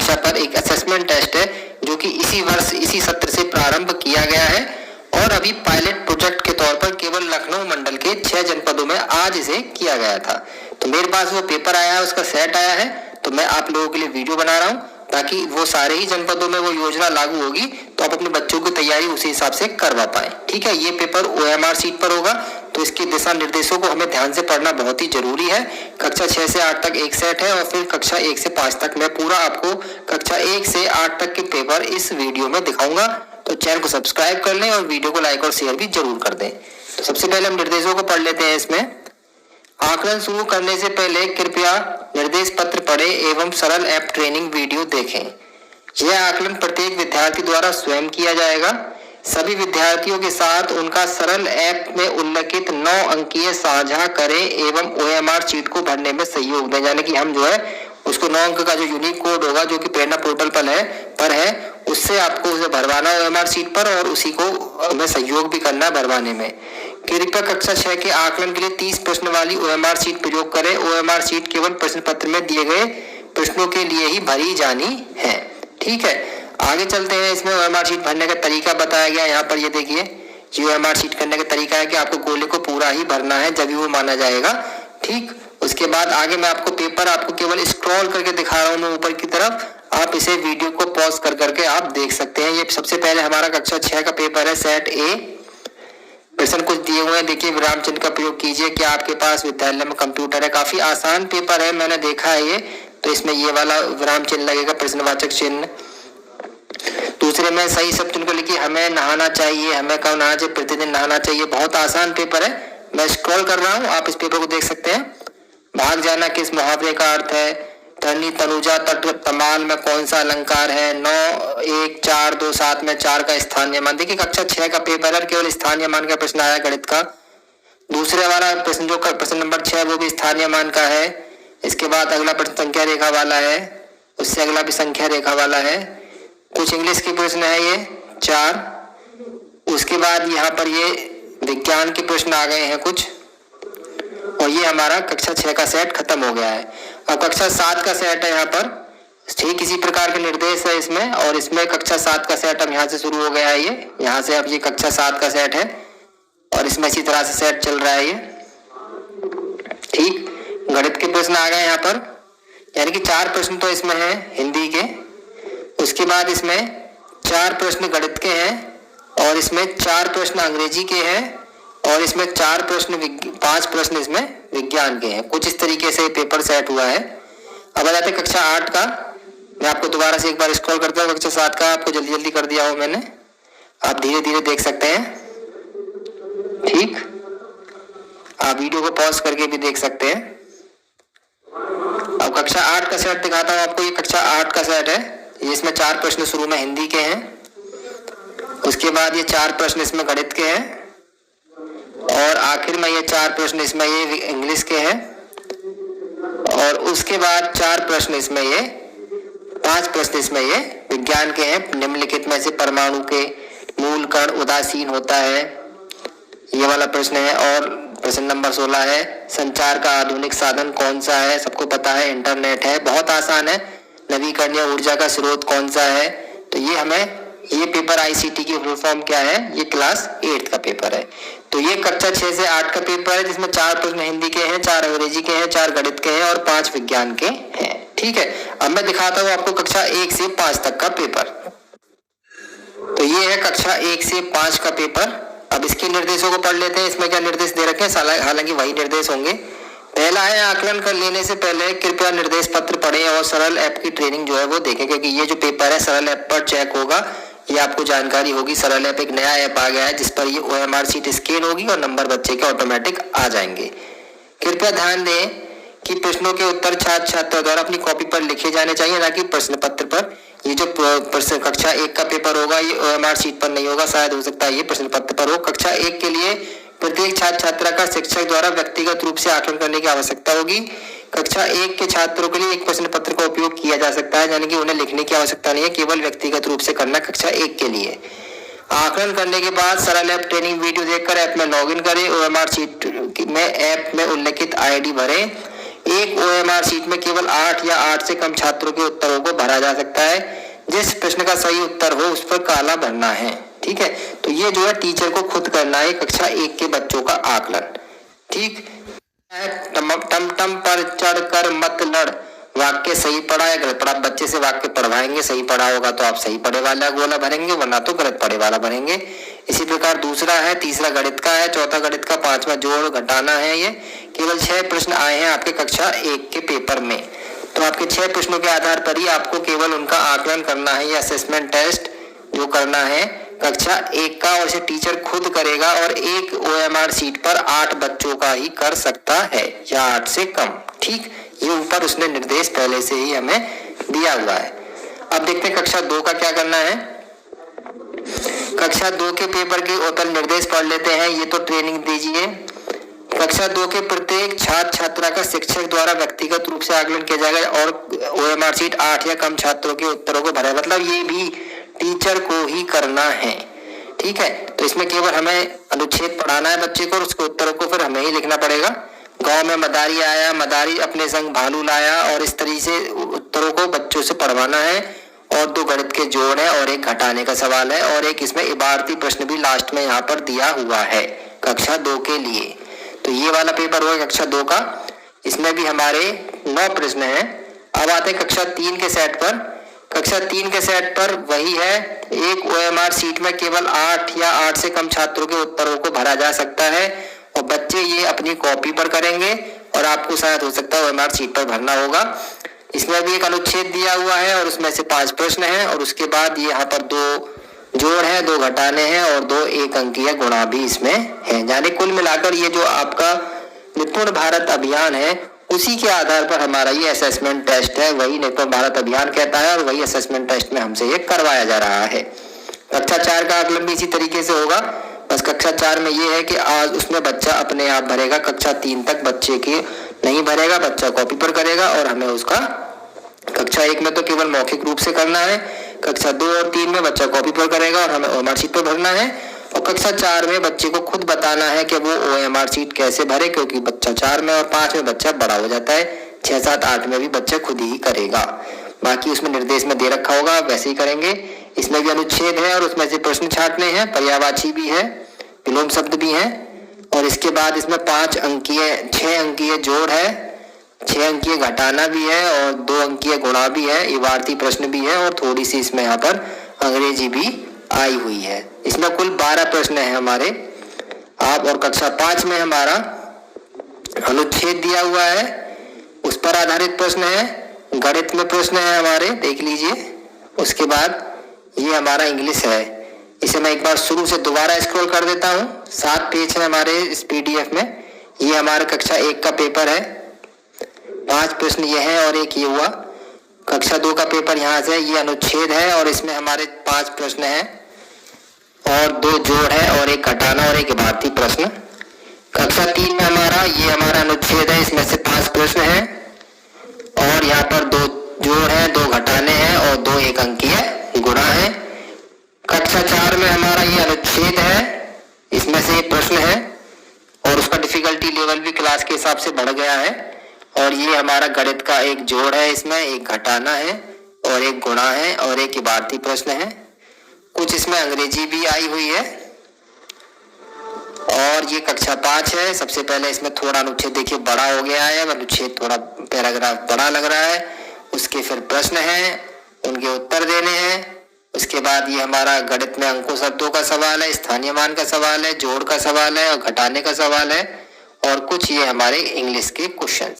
भाषा पर एक असेसमेंट टेस्ट है जो कि इसी वर्ष इसी सत्र से प्रारंभ किया गया है और अभी पायलट प्रोजेक्ट के तौर पर केवल लखनऊ मंडल के 6 जनपदों में आज इसे किया गया था। तो मेरे पास वो पेपर आया है, उसका सेट आया है, तो मैं आप लोगों के लिए वीडियो बना रहा हूँ ताकि वो सारे ही जनपदों में वो योजना लागू होगी तो आप अपने बच्चों की तैयारी उसी हिसाब से करवा पाए। ठीक है, ये पेपर OMR शीट पर होगा तो इसके दिशा निर्देशों को हमें ध्यान से पढ़ना बहुत ही जरूरी है। कक्षा 6 से 8 तक एक सेट है और फिर कक्षा 1 से 5 तक मैं पूरा आपको कक्षा 1 से 8 तक के पेपर इस वीडियो में दिखाऊंगा। तो चैनल को सब्सक्राइब कर लें और वीडियो को लाइक और शेयर भी जरूर कर दें। तो सबसे पहले हम निर्देशों को पढ़ लेते हैं। इसमें आकलन शुरू करने से पहले कृपया निर्देश पत्र पढ़ें एवं सरल ऐप ट्रेनिंग वीडियो देखें। यह आकलन प्रत्येक विद्यार्थी द्वारा स्वयं किया जाएगा। सभी विद्यार्थियों के साथ उनका सरल ऐप में उल्लिखित 9 अंकीय साझा करें एवं OMR शीट को भरने में सहयोग दें। यानी कि हम जो है उसको 9 अंक का जो यूनिक कोड होगा जो कि प्रेरणा पोर्टल पर है उससे आपको उसे भरवाना है OMR शीट पर और उसी को हमें सहयोग भी करना है भरवाने में। कृपया कक्षा 6 के आकलन के लिए 30 प्रश्न वाली OMR शीट प्रयोग करें। OMR शीट केवल प्रश्न पत्र में दिए गए प्रश्नों के लिए ही भरी जानी है। ठीक है, आगे चलते हैं। इसमें OMR शीट भरने का तरीका बताया गया। यहाँ पर ये देखिए, ये OMR शीट करने का तरीका है कि आपको गोले को पूरा ही भरना है जब वो माना जाएगा। ठीक, उसके बाद आगे मैं आपको पेपर आपको केवल स्क्रॉल करके दिखा रहा हूँ मैं ऊपर की तरफ। आप इसे वीडियो को पॉज कर करके आप देख सकते हैं। ये सबसे पहले हमारा कक्षा 6 का पेपर है, सेट A। प्रश्न कुछ दिए हुए हैं, देखिए विराम चिन्ह का प्रयोग कीजिए। क्या आपके पास विद्यालय में कंप्यूटर है? काफी आसान पेपर है, मैंने देखा है ये। तो इसमें ये वाला विराम चिन्ह लगेगा, प्रश्नवाचक चिन्ह। दूसरे में सही शब्द चुनकर लिखिए, हमें नहाना चाहिए, हमें कब नहाना चाहिए, प्रतिदिन नहाना चाहिए। बहुत आसान पेपर है, मैं स्क्रॉल कर रहा हूँ, आप इस पेपर को देख सकते हैं। भाग जाना किस मुहावरे का अर्थ है? धरनी तनुजा तट तमाल में कौन सा अलंकार है? 9, 1, 4, 2, 7 में 4 का स्थानीय मान। देखिए कक्षा 6 का पेपर है, केवल स्थानीय मान का प्रश्न आया गणित का। दूसरे वाला प्रश्न जो प्रश्न नंबर 6 वो भी स्थानीय मान का है। इसके बाद अगला प्रश्न संख्या रेखा वाला है, उससे अगला भी संख्या रेखा वाला है। कुछ इंग्लिश के प्रश्न है ये 4। उसके बाद यहाँ पर ये विज्ञान के प्रश्न आ गए हैं कुछ, और ये हमारा कक्षा 6 का सेट खत्म हो गया है। अब कक्षा 7 का सेट है यहाँ पर, ठीक इसी प्रकार के निर्देश है इसमें, और इसमें कक्षा 7 का सेट अब यहाँ से शुरू हो गया है। ये यहाँ से अब ये कक्षा 7 का सेट है और इसमें इसी तरह से सेट चल रहा है ये। ठीक, गणित के प्रश्न आ गए यहाँ पर, यानी कि 4 प्रश्न तो इसमें है हिंदी के। उसके बाद इसमें 4 प्रश्न गणित के हैं और इसमें 4 प्रश्न अंग्रेजी के हैं और इसमें 5 प्रश्न इसमें विज्ञान के हैं। कुछ इस तरीके से पेपर सेट हुआ है। अब आ जाते हैं कक्षा 8 का। मैं आपको दोबारा से एक बार स्क्रॉल करता हूँ। कक्षा 7 का आपको जल्दी जल्दी कर दिया हूँ मैंने, आप धीरे धीरे देख सकते हैं। ठीक, आप वीडियो को पॉज करके भी देख सकते हैं। अब कक्षा 8 का सेट दिखाता हूँ आपको। ये कक्षा 8 का सेट है, इसमें 4 प्रश्न शुरू में हिंदी के हैं, उसके बाद ये 4 प्रश्न इसमें गणित के हैं और आखिर में ये 4 प्रश्न इसमें ये इंग्लिश के हैं और उसके बाद 4 प्रश्न इसमें ये 5 प्रश्न इसमें ये विज्ञान के हैं। निम्नलिखित में से परमाणु के मूल कण उदासीन होता है, ये वाला प्रश्न है। और प्रश्न नंबर 16 है, संचार का आधुनिक साधन कौन सा है? सबको पता है इंटरनेट है, बहुत आसान है। नवीकरणीय ऊर्जा का स्रोत कौन सा है? तो ये पेपर ICT की फुल फॉर्म क्या है? ये क्लास 8 का पेपर है। तो ये कक्षा 6 से 8 का पेपर है जिसमें 4 प्रश्न हिंदी के हैं, 4 अंग्रेजी के हैं, 4 गणित के हैं और 5 विज्ञान के हैं। ठीक है, अब मैं दिखाता हूँ आपको कक्षा 1 से 5 तक का पेपर। तो ये है कक्षा 1 से 5 का पेपर। अब इसके निर्देशों को पढ़ लेते हैं। इसमें क्या निर्देश दे रखे हैं? हालांकि वही निर्देश होंगे। पहला है, आकलन कर लेने से पहले कृपया निर्देश पत्र पढ़ें और सरल ऐप की ट्रेनिंग जो है वो देखें, क्योंकि ये जो पेपर है सरल ऐप पर चेक होगा। ये आपको जानकारी होगी। सरल ऐप एक नया ऐप आ गया है जिस पर ये OMR शीट स्कैन होगी और नंबर बच्चे के ऑटोमेटिक आ जाएंगे। कृपया ध्यान दें कि प्रश्नों के उत्तर छात्र छात्रा द्वारा अपनी कॉपी पर लिखे जाने चाहिए, ना कि प्रश्न पत्र पर। ये जो प्रश्न कक्षा 1 का पेपर होगा ये OMR शीट पर नहीं होगा, शायद हो सकता है ये प्रश्न पत्र पर हो। कक्षा 1 के लिए प्रत्येक छात्र छात्रा का शिक्षक द्वारा व्यक्तिगत रूप से आकलन करने की आवश्यकता होगी। कक्षा 1 के छात्रों के लिए एक प्रश्न पत्र का उपयोग किया जा सकता है, यानी कि उन्हें लिखने की आवश्यकता नहीं है, केवल व्यक्तिगत रूप से करना कक्षा 1 के लिए। आकलन करने के बाद सरल ऐप ट्रेनिंग वीडियो देखकर ऐप में लॉगिन करें। OMR शीट में ऐप में उल्लिखित ID भरें। एक OMR शीट में केवल 8 या 8 से कम छात्रों के उत्तरों को भरा जा सकता है। जिस प्रश्न का सही उत्तर हो उस पर काला भरना है। ठीक है, तो ये जो है टीचर को खुद करना है कक्षा 1 के बच्चों का आकलन। ठीक, टमटम पर चढ़कर मत लड़, वाक्य सही पढ़ा या गलत पढ़ा। बच्चे से वाक्य पढ़वाएंगे, सही पढ़ा होगा तो आप सही पढ़े वाला गोला भरेंगे, वरना तो गलत पढ़े वाला भरेंगे। इसी प्रकार दूसरा है, तीसरा गणित का है, चौथा गणित का, पांचवा जोड़ घटाना है। ये केवल 6 प्रश्न आए हैं आपके कक्षा 1 के पेपर में। तो आपके 6 प्रश्नों के आधार पर ही आपको केवल उनका आकलन करना है, ये असेसमेंट टेस्ट जो करना है कक्षा 1 का, और इसे टीचर खुद करेगा और एक OMR शीट पर 8 बच्चों का ही कर सकता है या 8 से कम। ठीक, ये ऊपर उसने निर्देश पहले से ही हमें दिया हुआ है। अब देखते हैं कक्षा 2 का क्या करना है। कक्षा 2 के पेपर के उत्तर निर्देश पढ़ लेते हैं, ये तो ट्रेनिंग दीजिए। कक्षा 2 के प्रत्येक छात्र छात्रा का शिक्षक द्वारा व्यक्तिगत रूप से आकलन किया जाएगा और OMR शीट 8 या कम छात्रों के उत्तरों को भरे, मतलब ये भी टीचर को ही करना है। ठीक है, तो इसमें केवल हमें अनुच्छेद पढ़ाना है बच्चे को और उसके उत्तरों को फिर हमें ही लिखना पड़ेगा। गांव में मदारी आया, मदारी अपने संग भालू लाया, और इस तरीके से उत्तरों को बच्चों से पढ़वाना है। और 2 गणित के जोड़ है और एक घटाने का सवाल है और एक इसमें इबारती प्रश्न भी लास्ट में यहाँ पर दिया हुआ है कक्षा 2 के लिए। तो ये वाला पेपर होगा कक्षा 2 का, इसमें भी हमारे 9 प्रश्न हैं। अब आते हैं कक्षा 3 के सेट पर। कक्षा 3 के सेट पर वही है, एक OMR शीट में केवल 8 या 8 से कम छात्रों के उत्तरों को भरा जा सकता है और बच्चे ये अपनी कॉपी पर करेंगे और आपको शायद हो सकता है OMR शीट पर भरना होगा। इसमें भी एक अनुच्छेद दिया हुआ है और उसमें से 5 प्रश्न हैं और उसके बाद यहाँ पर 2 जोड़ है, 2 घटाने हैं और 2 एक अंकीय गुणा भी इसमें है। यानी कुल मिलाकर ये जो आपका निपुण भारत अभियान है उसी के आधार पर हमारा ये असेसमेंट टेस्ट है, वही निपुण भारत अभियान कहता है और वही असेसमेंट टेस्ट में हमसे ये करवाया जा रहा है। कक्षा 4 का आकलन भी इसी तरीके से होगा, बस कक्षा 4 में ये है कि आज उसमें बच्चा अपने आप भरेगा। कक्षा 3 तक बच्चे के नहीं भरेगा, बच्चा कॉपी पर करेगा और हमें उसका कक्षा 1 में तो केवल मौखिक रूप से करना है, कक्षा 2 और 3 में बच्चा कॉपी पर करेगा और हमें OMR शीट पर भरना है, और कक्षा 4 में बच्चे को खुद बताना है कि वो OMR शीट कैसे भरे, क्योंकि बच्चा 4 में और 5 में बच्चा बड़ा हो जाता है, 6, 7, 8 में भी बच्चा खुद ही करेगा। बाकी उसमें निर्देश में दे रखा होगा, वैसे ही करेंगे। इसमें भी अनुच्छेद है और उसमें से प्रश्न छांटने हैं, पर्यायवाची भी है, विलोम शब्द भी है, और इसके बाद इसमें 6 अंकीय जोड़ है, 6 अंकीय घटाना भी है और 2 अंकीय गुणा भी है, इबारती प्रश्न भी है और थोड़ी सी इसमें यहाँ पर अंग्रेजी भी आई हुई है। इसमें कुल 12 प्रश्न है हमारे। आप और कक्षा 5 में हमारा अनुच्छेद दिया हुआ है, उस पर आधारित प्रश्न है, गणित में प्रश्न है हमारे, देख लीजिए। उसके बाद ये हमारा इंग्लिश है, इसे मैं एक बार शुरू से दोबारा स्क्रॉल कर देता हूँ। 7 पेज है हमारे इस PDF में। ये हमारे कक्षा 1 का पेपर है, 5 प्रश्न ये है और एक ये हुआ। कक्षा 2 का पेपर यहाँ से, ये अनुच्छेद है और इसमें हमारे 5 प्रश्न हैं और 2 जोड़ है और एक घटाना और एक इबारती प्रश्न। कक्षा 3 में ये हमारा अनुच्छेद है, इसमें से 5 प्रश्न हैं और यहाँ पर 2 जोड़ है, 2 घटाने हैं और 2 एक अंकीय गुणा है। कक्षा 4 में हमारा ये अनुच्छेद है, इसमें से एक प्रश्न है और उसका डिफिकल्टी लेवल भी क्लास के हिसाब से बढ़ गया है, और ये हमारा गणित का एक जोड़ है, इसमें एक घटाना है और एक गुणा है और एक इबारती प्रश्न है। कुछ इसमें अंग्रेजी भी आई हुई है और ये कक्षा 5 है। सबसे पहले इसमें थोड़ा अनुच्छेद देखिए बड़ा हो गया है, अनुच्छेद थोड़ा पैराग्राफ बड़ा लग रहा है। उसके फिर प्रश्न हैं, उनके उत्तर देने हैं। उसके बाद ये हमारा गणित में अंकों शब्दों का सवाल है, स्थानीय मान का सवाल है, जोड़ का सवाल है और घटाने का सवाल है, और कुछ ये हमारे इंग्लिश के क्वेश्चन।